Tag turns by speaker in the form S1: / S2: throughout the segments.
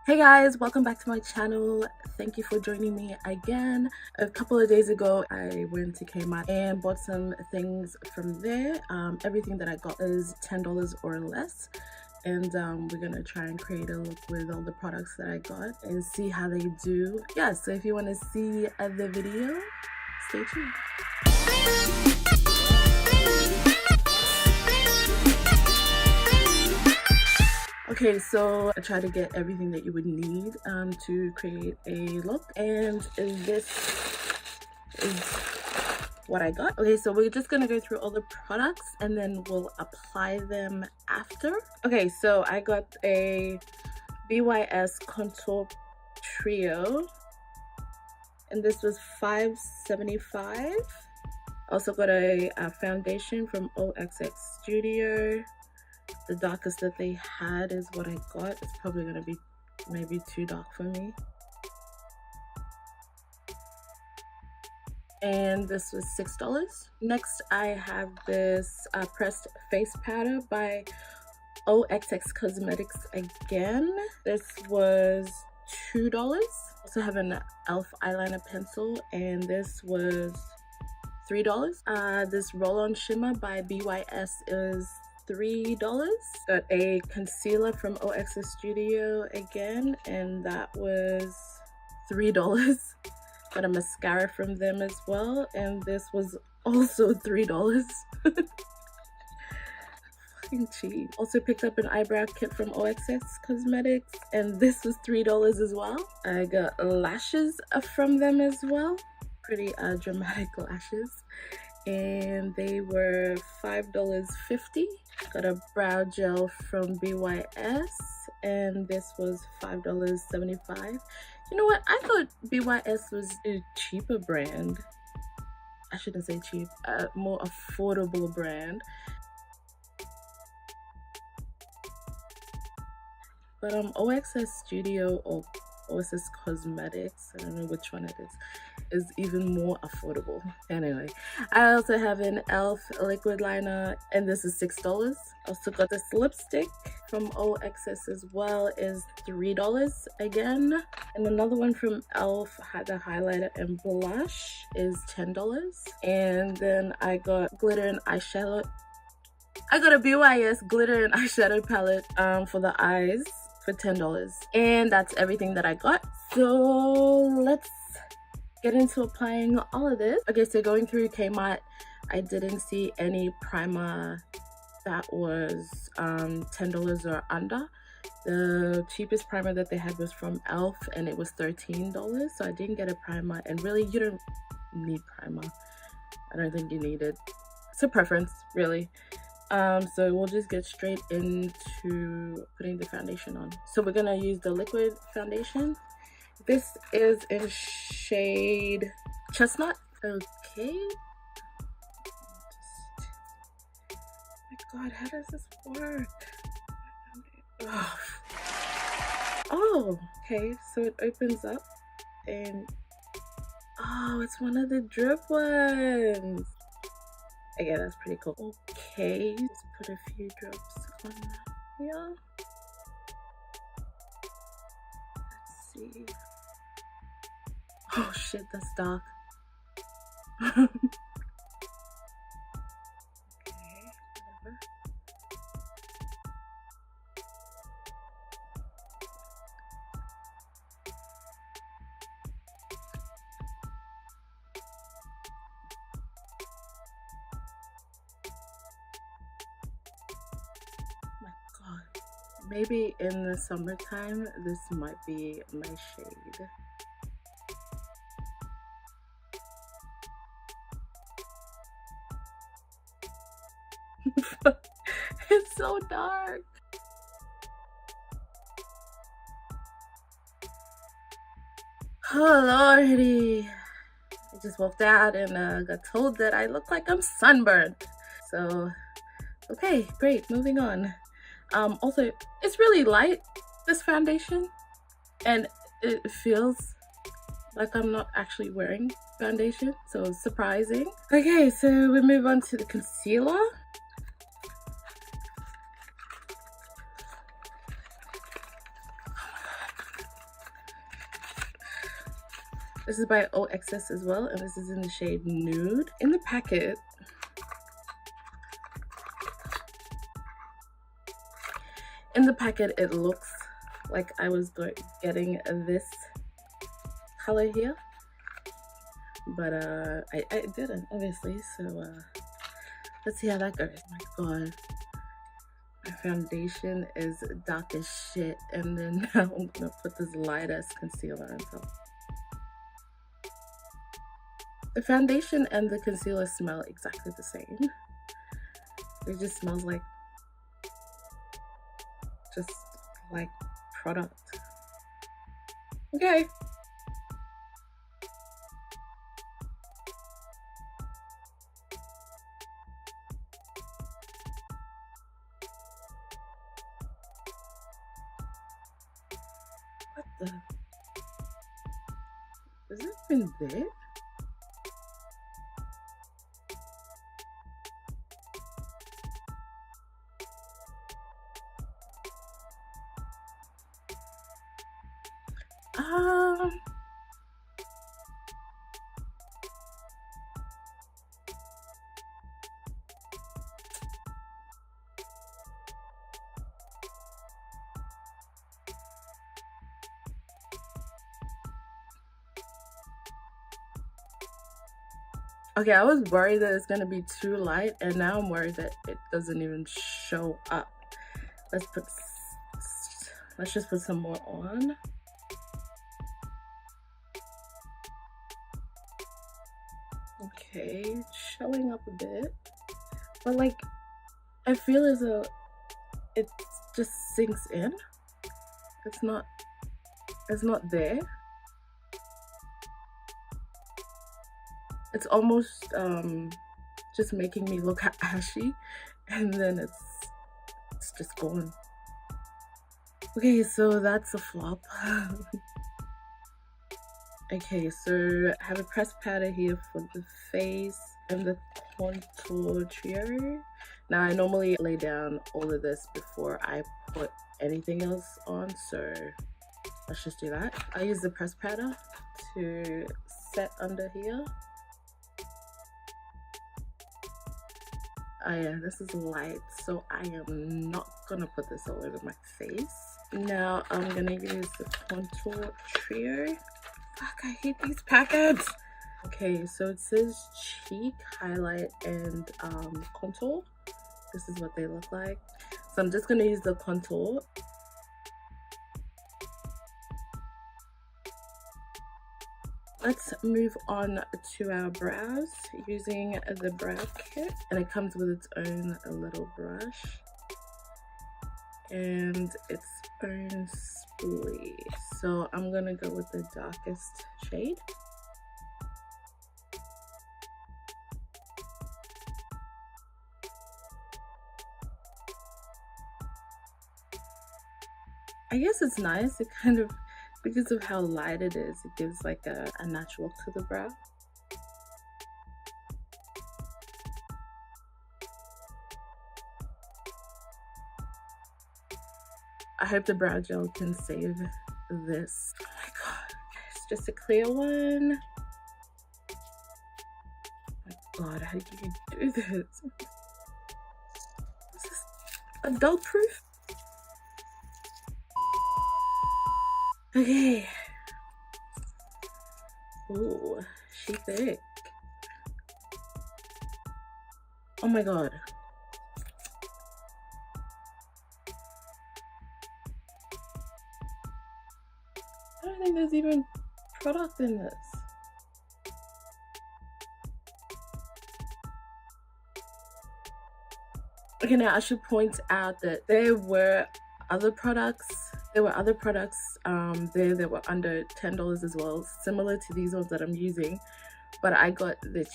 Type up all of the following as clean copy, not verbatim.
S1: Hey guys, welcome back to my channel. Thank you for joining me again. A couple of days ago I went to Kmart and bought some things from there. Everything that I got is $10 or less, and we're gonna try and create a look with all the products that I got and see how they do. Yeah, so if you want to see the video, stay tuned. Okay, so I tried to get everything that you would need to create a look, and this is what I got. Okay, so we're just gonna go through all the products and then we'll apply them after. Okay, so I got a BYS Contour Trio, and this was $5.75. Also got a foundation from OXX Studio. The darkest that they had is what I got. It's probably gonna be maybe too dark for me. And this was $6. Next, I have this pressed face powder by OXX Cosmetics again. This was $2. Also have an e.l.f. eyeliner pencil, and this was $3. This roll-on shimmer by BYS is $3. Got a concealer from OXX Studio again, and that was $3. Got a mascara from them as well, and this was also $3. Fucking cheap. Also picked up an eyebrow kit from OXX Cosmetics, and this was $3 as well. I got lashes from them as well. Pretty dramatic lashes, and they were $5.50. Got a brow gel from BYS, and this was $5.75. You know what? I thought BYS was a cheaper brand. I shouldn't say cheap, a more affordable brand. But OXX Studio or OXX Cosmetics, I don't know which one it is even more affordable. Anyway, I also have an e.l.f. liquid liner, and this is $6. Also got this lipstick from OXX as well, is $3 again. And another one from e.l.f. had the highlighter and blush, is $10. And then I got glitter and eyeshadow. I got a BYS glitter and eyeshadow palette for the eyes for $10. And that's everything that I got. So let's get into applying all of this. Okay, so going through Kmart, I didn't see any primer that was $10 or under. The cheapest primer that they had was from e.l.f. and it was $13, so I didn't get a primer. And really, you don't need primer. I don't think you need it. It's a preference, really. So we'll just get straight into putting the foundation on. So we're gonna use the liquid foundation. This is in shade Chestnut. Okay. Oh my god, how does this work? Oh, okay, so it opens up and oh, it's one of the drip ones. Okay, that's pretty cool. Okay, let's put a few drops on here. Let's see. Oh shit, that's dark. Okay, whatever. My god. Maybe in the summertime, this might be my shade. It's so dark. Oh lordy. I just walked out and got told that I look like I'm sunburned. So, okay, great, moving on. Also, it's really light, this foundation, and it feels like I'm not actually wearing foundation, so surprising. Okay, so we move on to the concealer. This is by OXS as well, and this is in the shade Nude. In the packet, it looks like I was getting this color here, but I didn't, obviously. So let's see how that goes. Oh my god, my foundation is dark as shit, and then now I'm gonna put this light ass concealer on top. The foundation and the concealer smell exactly the same. It just smells like product. Okay. What the? Is it even there? Okay, I was worried that it's gonna be too light, and now I'm worried that it doesn't even show up. Let's just put some more on. Okay, showing up a bit, but like I feel as though it just sinks in. It's not there. It's almost just making me look ashy, and then it's just gone. Okay, so that's a flop. Okay, so I have a pressed powder here for the face and the contour trio. Now I normally lay down all of this before I put anything else on, so let's just do that. I use the pressed powder to set under here. Oh yeah, this is light, so I am not gonna put this all over my face. Now I'm gonna use the contour trio. Fuck, I hate these packets. Okay, so it says cheek, highlight, and contour. This is what they look like. So I'm just gonna use the contour. Let's move on to our brows using the brow kit, and it comes with its own little brush and its own spoolie. So I'm gonna go with the darkest shade. I guess it's nice. It kind of, because of how light it is, it gives like a natural look to the brow. I hope the brow gel can save this. Oh my god, it's just a clear one. Oh my god, how do you do this? Is this adult proof? Okay. Ooh, she thick. Oh my god. I don't think there's even product in this. Okay, now I should point out that there were other products there were that were under $10 as well, similar to these ones that I'm using, but I got the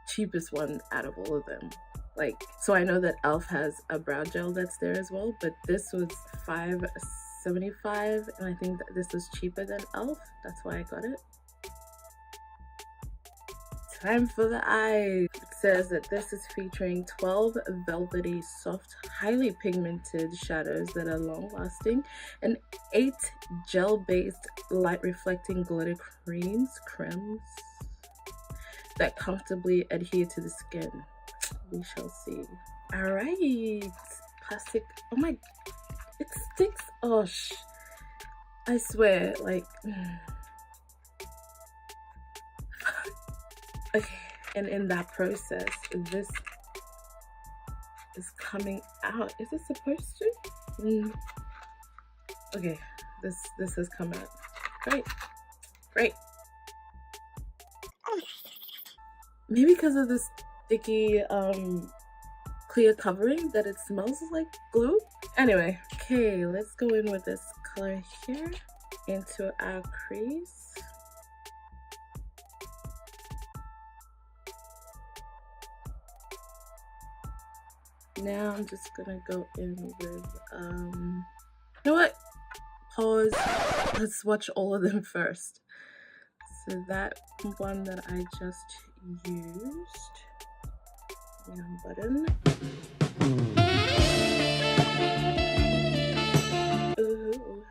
S1: cheapest one out of all of them. Like, so I know that e.l.f. has a brow gel that's there as well, but this was $5.75, and I think that this was cheaper than e.l.f. That's why I got it. Time for the eyes. It says that this is featuring 12 velvety, soft, highly pigmented shadows that are long-lasting, and 8 gel-based, light-reflecting glitter creams that comfortably adhere to the skin. We shall see. All right, plastic. Oh my, it sticks. Oh, I swear, like. Okay, and in that process, this is coming out. Is it supposed to? Okay, this has come out. Great. Maybe because of this sticky clear covering that it smells like glue. Anyway, okay, let's go in with this color here into our crease. Now I'm just gonna go in with you know what? Pause. Let's watch all of them first. So that one that I just used, button. Ooh.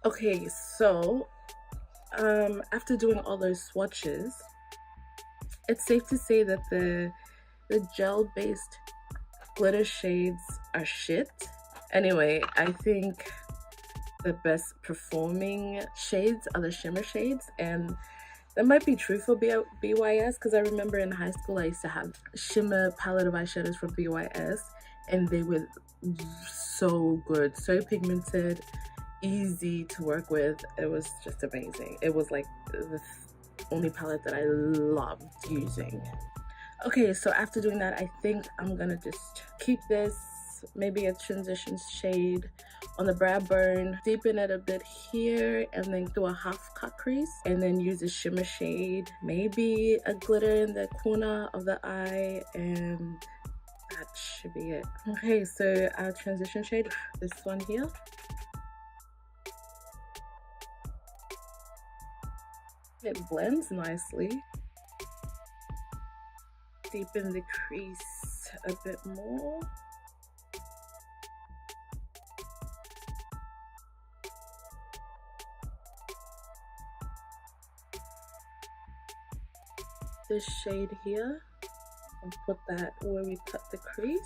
S1: Okay, so after doing all those swatches, it's safe to say that the gel-based glitter shades are shit. Anyway, I think the best performing shades are the shimmer shades, and that might be true for BYS because I remember in high school I used to have shimmer palette of eyeshadows from BYS, and they were so good, so pigmented, easy to work with. It was just amazing. It was like the only palette that I loved using. Okay, so after doing that, I think I'm gonna just keep this, maybe a transition shade on the brow bone, deepen it a bit here, and then do a half cut crease, and then use a shimmer shade, maybe a glitter in the corner of the eye, and that should be it. Okay, so our transition shade, this one here. It blends nicely. Deepen the crease a bit more. This shade here, and put that where we cut the crease.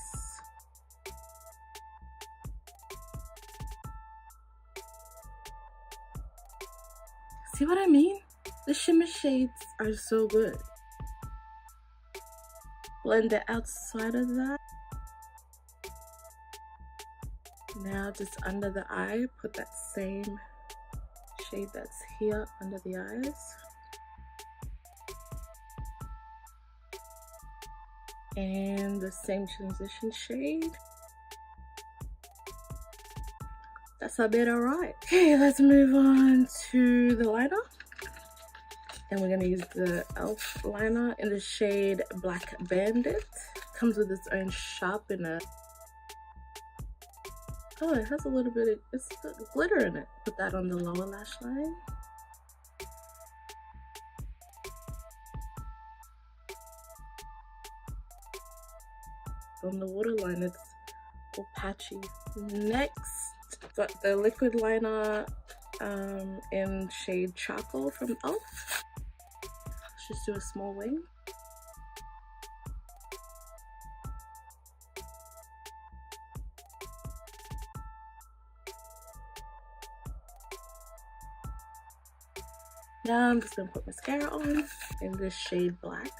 S1: See what I mean? The shimmer shades are so good. Blend the outside of that. Now just under the eye, put that same shade that's here under the eyes. And the same transition shade. That's a bit alright. Okay, let's move on to the liner. And we're gonna use the e.l.f. liner in the shade Black Bandit. Comes with its own sharpener. Oh, it has a little bit of, it's got glitter in it. Put that on the lower lash line. On the waterline, it's all patchy. Next, got the liquid liner in shade Charcoal from e.l.f. Let's just do a small wing. Now I'm just gonna put mascara on in this shade Black.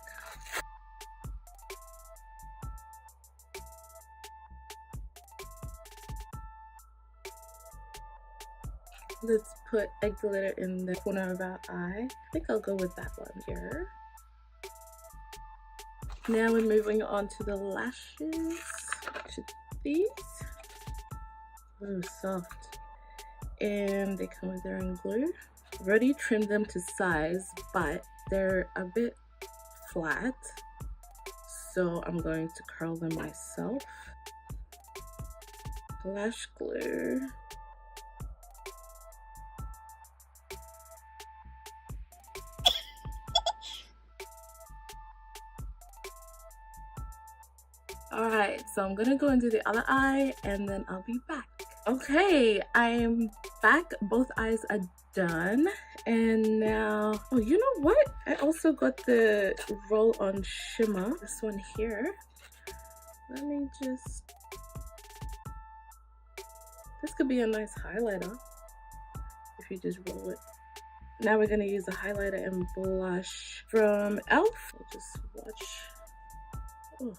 S1: Let's put a glitter in the corner of our eye. I think I'll go with that one here. Now we're moving on to the lashes. These. Ooh, soft. And they come with their own glue. I've already trimmed them to size, but they're a bit flat. So I'm going to curl them myself. Lash glue. Alright, so I'm gonna go into the other eye and then I'll be back. Okay, I'm back. Both eyes are done. And now, oh, you know what? I also got the roll-on shimmer. This one here. Let me just... This could be a nice highlighter if you just roll it. Now we're gonna use the highlighter and blush from e.l.f. I'll just watch. Oh,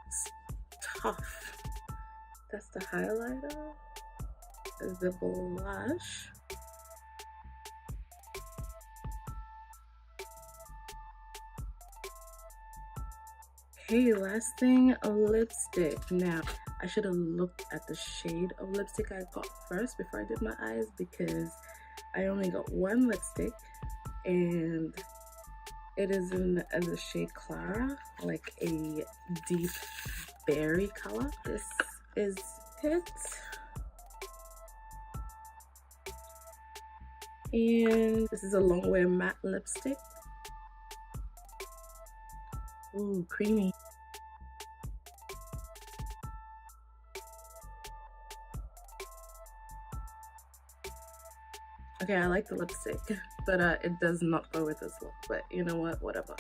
S1: it's tough. That's the highlighter. There's the blush. Okay, last thing, a lipstick. Now, I should have looked at the shade of lipstick I got first before I did my eyes because I only got one lipstick and it is in the shade Clara, like a deep berry color. This is it. And this is a long wear matte lipstick. Ooh, creamy. Okay, I like the lipstick, but it does not go with this look. But you know what? Whatever.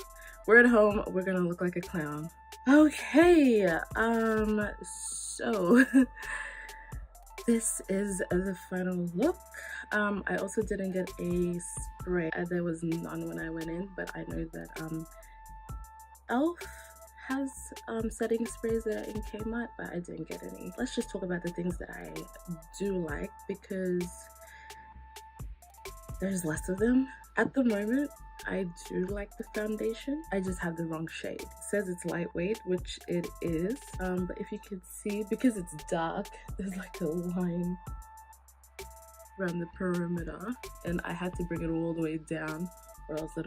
S1: We're at home. We're gonna look like a clown. Okay. So this is the final look. I also didn't get a spray. There was none when I went in, but I know that e.l.f. has setting sprays that are in Kmart, but I didn't get any. Let's just talk about the things that I do like because there's less of them. At the moment, I do like the foundation. I just have the wrong shade. It says it's lightweight, which it is. But if you could see, because it's dark, there's like a line around the perimeter. And I had to bring it all the way down or else it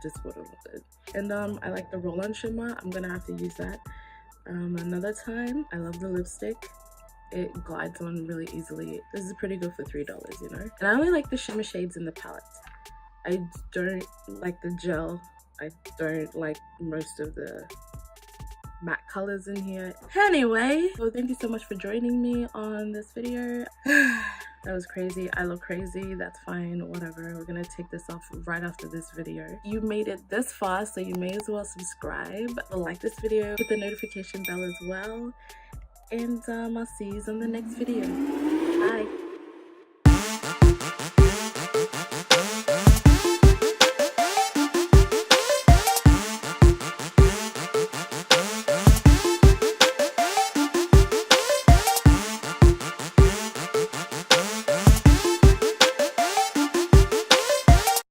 S1: just wouldn't look good. And I like the roll-on shimmer. I'm gonna have to use that another time. I love the lipstick. It glides on really easily. This is pretty good for $3, you know? And I only like the shimmer shades in the palette. I don't like the gel. I don't like most of the matte colors in here. Anyway, so thank you so much for joining me on this video. That was crazy. I look crazy. That's fine. Whatever. We're gonna take this off right after this video. You made it this far, so you may as well subscribe. Like this video. Hit the notification bell as well. And I'll see you on the next video.